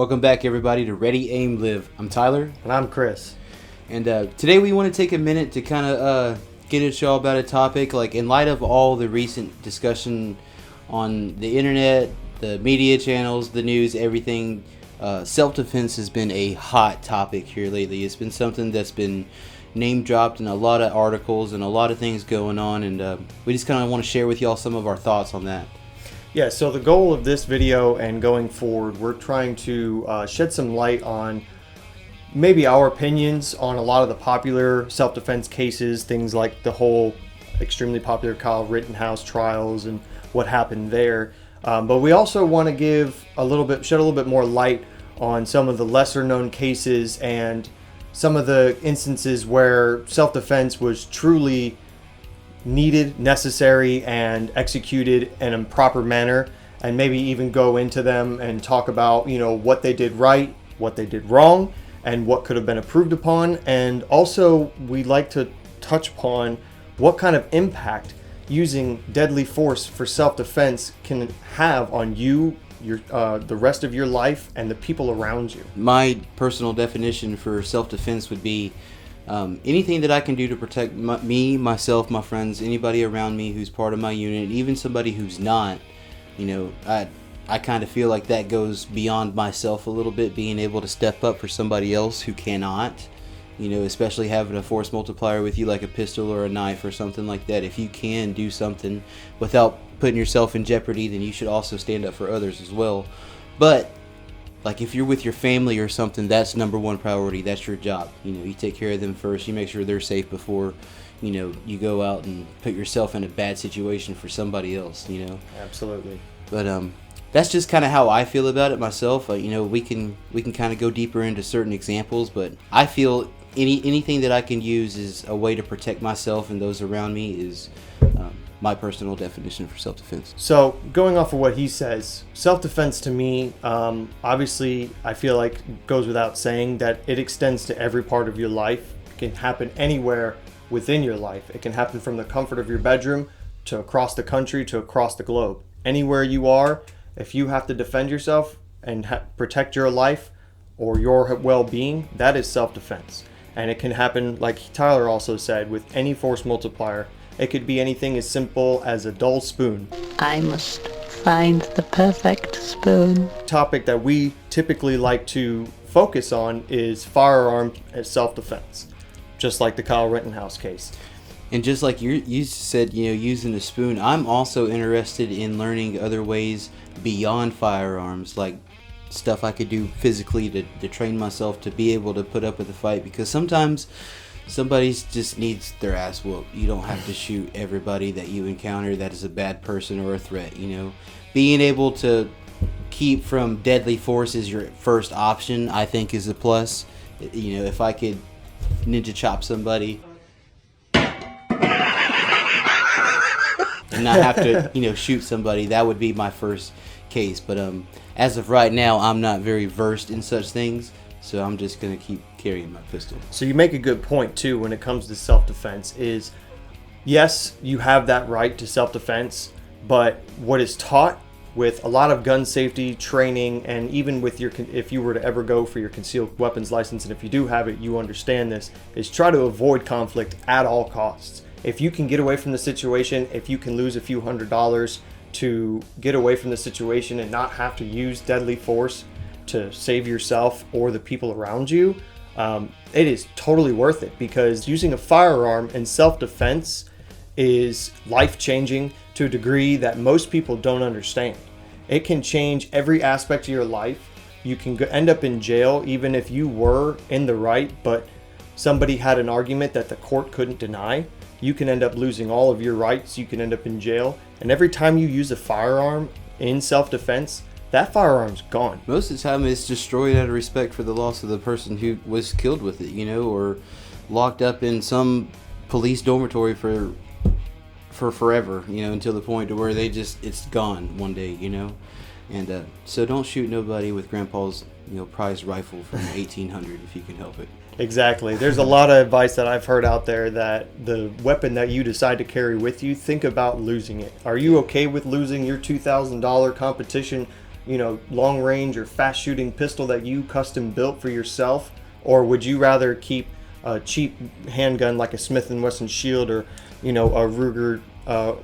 Welcome back, everybody, to Ready, Aim, Live. I'm Tyler. And I'm Chris. And today we want to take a minute to kind of get a show about a topic, like in light of all the recent discussion on the internet, the media channels, the news, everything. Self-defense has been a hot topic here lately. It's been something that's been name dropped in a lot of articles and a lot of things going on, and we just kind of want to share with y'all some of our thoughts on that. Yeah, so the goal of this video and going forward, we're trying to shed some light on maybe our opinions on a lot of the popular self-defense cases, things like the whole extremely popular Kyle Rittenhouse trials and what happened there. But we also want to shed a little bit more light on some of the lesser known cases and some of the instances where self-defense was truly needed, necessary, and executed in a proper manner, and maybe even go into them and talk about, what they did right, what they did wrong, and what could have been improved upon. And also we like to touch upon what kind of impact using deadly force for self-defense can have on you, the rest of your life, and the people around you. My personal definition for self-defense would be anything that I can do to protect me, myself, my friends, anybody around me who's part of my unit, even somebody who's not. I kind of feel like that goes beyond myself a little bit, being able to step up for somebody else who cannot. Especially having a force multiplier with you like a pistol or a knife or something like that. If you can do something without putting yourself in jeopardy, then you should also stand up for others as well. But like if you're with your family or something, that's number one priority. That's your job. You take care of them first. You make sure they're safe before, you go out and put yourself in a bad situation for somebody else, Absolutely. But that's just kind of how I feel about it myself. We can kind of go deeper into certain examples, but I feel anything that I can use is a way to protect myself and those around me is my personal definition for self-defense. So going off of what he says, self-defense to me, obviously I feel like goes without saying that it extends to every part of your life. It can happen anywhere within your life. It can happen from the comfort of your bedroom to across the country to across the globe. Anywhere you are, if you have to defend yourself and protect your life or your well-being, that is self-defense. And it can happen, like Tyler also said, with any force multiplier. It could be anything as simple as a dull spoon. I must find the perfect spoon. Topic that we typically like to focus on is firearm as self-defense, just like the Kyle Rittenhouse case. And just like you said, using the spoon, I'm also interested in learning other ways beyond firearms, like stuff I could do physically to train myself to be able to put up with the fight, because sometimes somebody just needs their ass whooped. You don't have to shoot everybody that you encounter that is a bad person or a threat. Being able to keep from deadly force is your first option, I think, is a plus. If I could ninja chop somebody and not have to shoot somebody, that would be my first case. But as of right now, I'm not very versed in such things, so I'm just gonna keep carrying my pistol. So you make a good point too when it comes to self-defense is, yes, you have that right to self-defense, but what is taught with a lot of gun safety training, and even with if you were to ever go for your concealed weapons license, and if you do have it, you understand this, is try to avoid conflict at all costs. If you can get away from the situation, if you can lose a few $100s to get away from the situation and not have to use deadly force to save yourself or the people around you, it is totally worth it, because using a firearm in self-defense is life-changing to a degree that most people don't understand. It can change every aspect of your life. You can end up in jail even if you were in the right, but somebody had an argument that the court couldn't deny. You can end up losing all of your rights. You can end up in jail. And every time you use a firearm in self-defense, that firearm's gone. Most of the time it's destroyed out of respect for the loss of the person who was killed with it, or locked up in some police dormitory for forever, until the point to where it's gone one day, And so don't shoot nobody with grandpa's, prized rifle from 1800 if you can help it. Exactly. There's a lot of advice that I've heard out there that the weapon that you decide to carry with you, think about losing it. Are you okay with losing your $2,000 competition long range or fast shooting pistol that you custom built for yourself? Or would you rather keep a cheap handgun like a Smith & Wesson Shield, or a Ruger,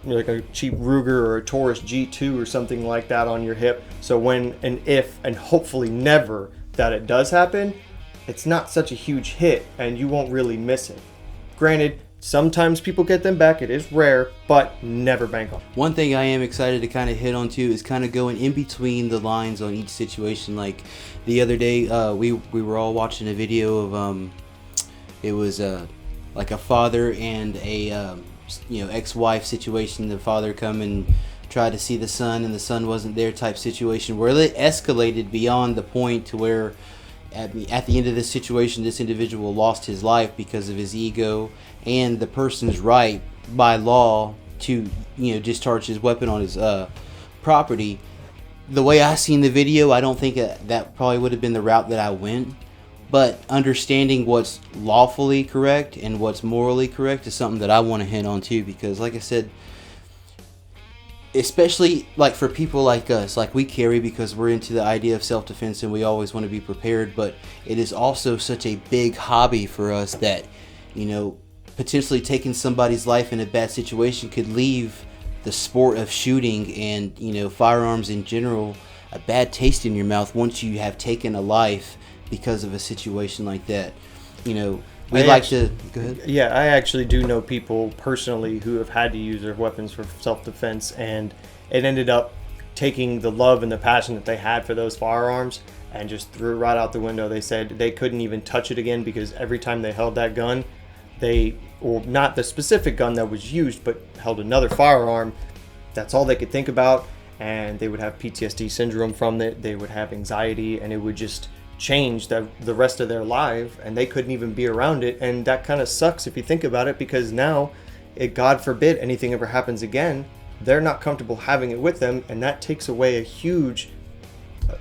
like a cheap Ruger or a Taurus G2 or something like that on your hip, so when and if and hopefully never that it does happen, it's not such a huge hit and you won't really miss it? Granted, sometimes people get them back, it is rare, but never bank on. One thing I am excited to kind of hit on too is kind of going in between the lines on each situation. Like the other day, we were all watching a video of it was like a father and a ex-wife situation. The father come and tried to see the son, and the son wasn't there type situation, where it escalated beyond the point to where at the end of this situation, this individual lost his life because of his ego and the person's right by law to discharge his weapon on his property. The way I seen the video, I don't think that probably would have been the route that I went, but understanding what's lawfully correct and what's morally correct is something that I want to hit on too, because like I said, especially like for people like us, like we carry because we're into the idea of self-defense and we always want to be prepared, but it is also such a big hobby for us that potentially taking somebody's life in a bad situation could leave the sport of shooting and firearms in general a bad taste in your mouth once you have taken a life because of a situation like that. Go ahead. Yeah, I actually do know people personally who have had to use their weapons for self-defense, and it ended up taking the love and the passion that they had for those firearms and just threw it right out the window. They said they couldn't even touch it again because every time they held that gun, or not the specific gun that was used, but held another firearm, that's all they could think about, and they would have PTSD syndrome from it. They would have anxiety, and it would just change the rest of their life, and they couldn't even be around it. And that kind of sucks if you think about it, because now, God forbid anything ever happens again, they're not comfortable having it with them, and that takes away a huge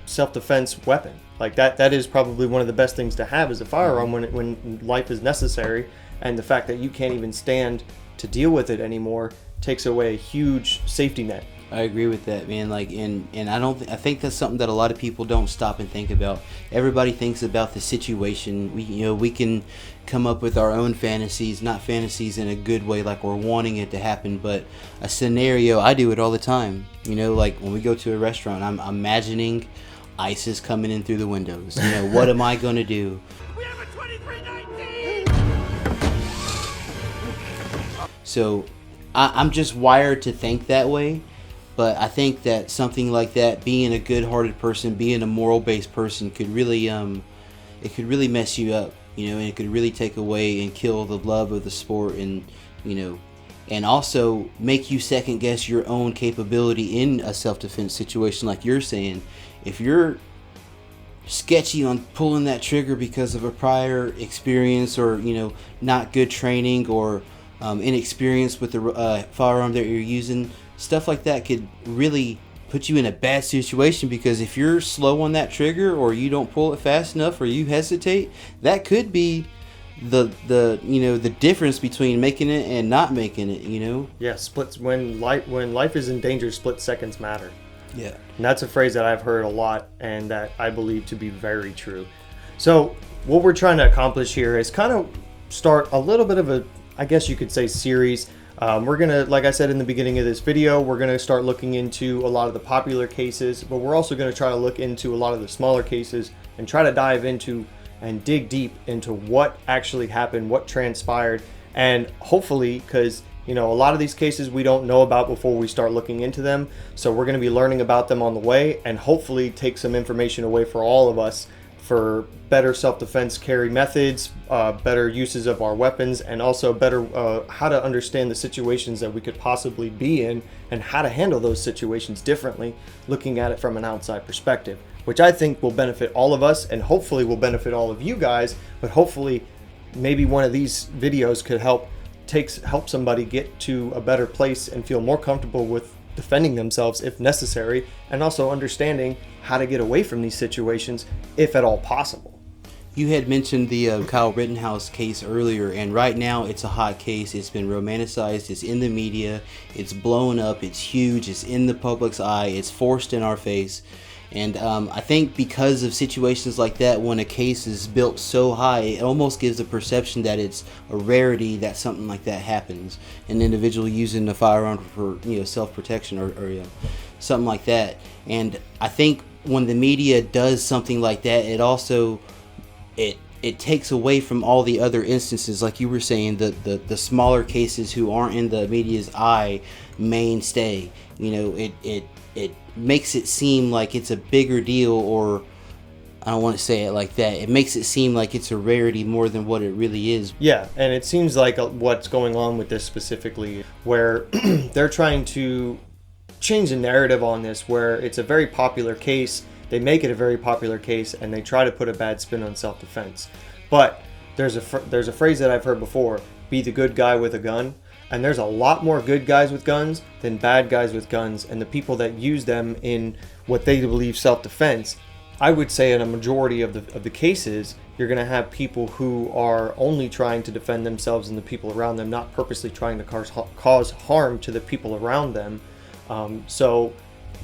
self-defense weapon. Like that is probably one of the best things to have, is a firearm when life is necessary. And the fact that you can't even stand to deal with it anymore takes away a huge safety net. I agree with that, man. Like, and I think that's something that a lot of people don't stop and think about. Everybody thinks about the situation. We can come up with our own fantasies, not fantasies in a good way, like we're wanting it to happen, but a scenario. I do it all the time. Like when we go to a restaurant, I'm imagining ISIS coming in through the windows. What am I gonna do? We have a 2319. So I'm just wired to think that way. But I think that something like that, being a good-hearted person, being a moral-based person, could really, it could really mess you up, and it could really take away and kill the love of the sport, and and also make you second-guess your own capability in a self-defense situation, like you're saying. If you're sketchy on pulling that trigger because of a prior experience, or not good training, or inexperience with the firearm that you're using. Stuff like that could really put you in a bad situation, because if you're slow on that trigger, or you don't pull it fast enough, or you hesitate, that could be the difference between making it and not making it. Yeah, splits when life is in danger, split seconds matter. Yeah, and that's a phrase that I've heard a lot, and that I believe to be very true. So what we're trying to accomplish here is kind of start a little bit of a, I guess you could say, series. We're gonna, like I said in the beginning of this video, we're gonna start looking into a lot of the popular cases, but we're also gonna try to look into a lot of the smaller cases and try to dive into and dig deep into what actually happened, what transpired, and hopefully, because a lot of these cases we don't know about before we start looking into them, so we're going to be learning about them on the way, and hopefully take some information away for all of us for better self-defense carry methods, better uses of our weapons, and also better how to understand the situations that we could possibly be in, and how to handle those situations differently, looking at it from an outside perspective, which I think will benefit all of us, and hopefully will benefit all of you guys. But hopefully maybe one of these videos could help somebody get to a better place and feel more comfortable with defending themselves if necessary, and also understanding how to get away from these situations if at all possible. You had mentioned the Kyle Rittenhouse case earlier, and right now it's a hot case. It's been romanticized, it's in the media, it's blown up, it's huge, it's in the public's eye, it's forced in our face. And I think because of situations like that, when a case is built so high, it almost gives the perception that it's a rarity that something like that happens. An individual using a firearm for self-protection or something like that. And I think when the media does something like that, it also it takes away from all the other instances, like you were saying, the smaller cases who aren't in the media's eye mainstay. It makes it seem like it's a bigger deal, or I don't want to say it like that. It makes it seem like it's a rarity more than what it really is. Yeah, and it seems like what's going on with this specifically, where they're trying to change the narrative on this, where it's a very popular case. They make it a very popular case, and they try to put a bad spin on self-defense. But there's a phrase that I've heard before: be the good guy with a gun. And there's a lot more good guys with guns than bad guys with guns, and the people that use them in what they believe self-defense, I would say in a majority of the cases, you're going to have people who are only trying to defend themselves and the people around them, not purposely trying to cause harm to the people around them. So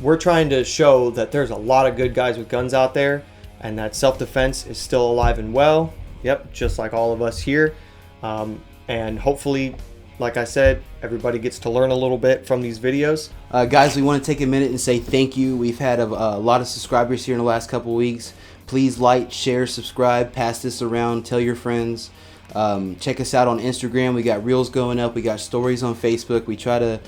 we're trying to show that there's a lot of good guys with guns out there, and that self-defense is still alive and well. Yep, just like all of us here. And hopefully, like I said, everybody gets to learn a little bit from these videos. Guys, we want to take a minute and say thank you. We've had a lot of subscribers here in the last couple weeks. Please like, share, subscribe, pass this around, tell your friends. Check us out on Instagram. We got reels going up. We got stories on Facebook. We try to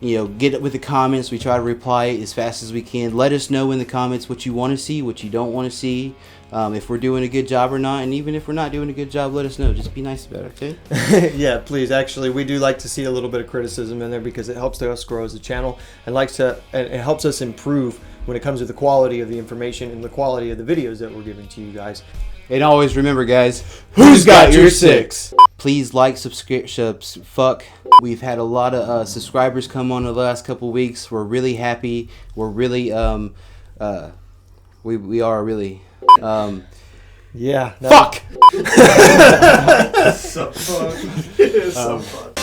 get it with the comments. We try to reply as fast as we can. Let us know in the comments what you want to see, what you don't want to see, if we're doing a good job or not. And even if we're not doing a good job, let us know. Just be nice about it, okay? Yeah, please. Actually, we do like to see a little bit of criticism in there, because it helps us grow as a channel, and it helps us improve when it comes to the quality of the information and the quality of the videos that we're giving to you guys. And always remember, guys, who's got your six? Please like, subscribe, fuck. We've had a lot of subscribers come on the last couple weeks. We're really happy. We're really, we are really, yeah. Fuck! So fun. It is so fun.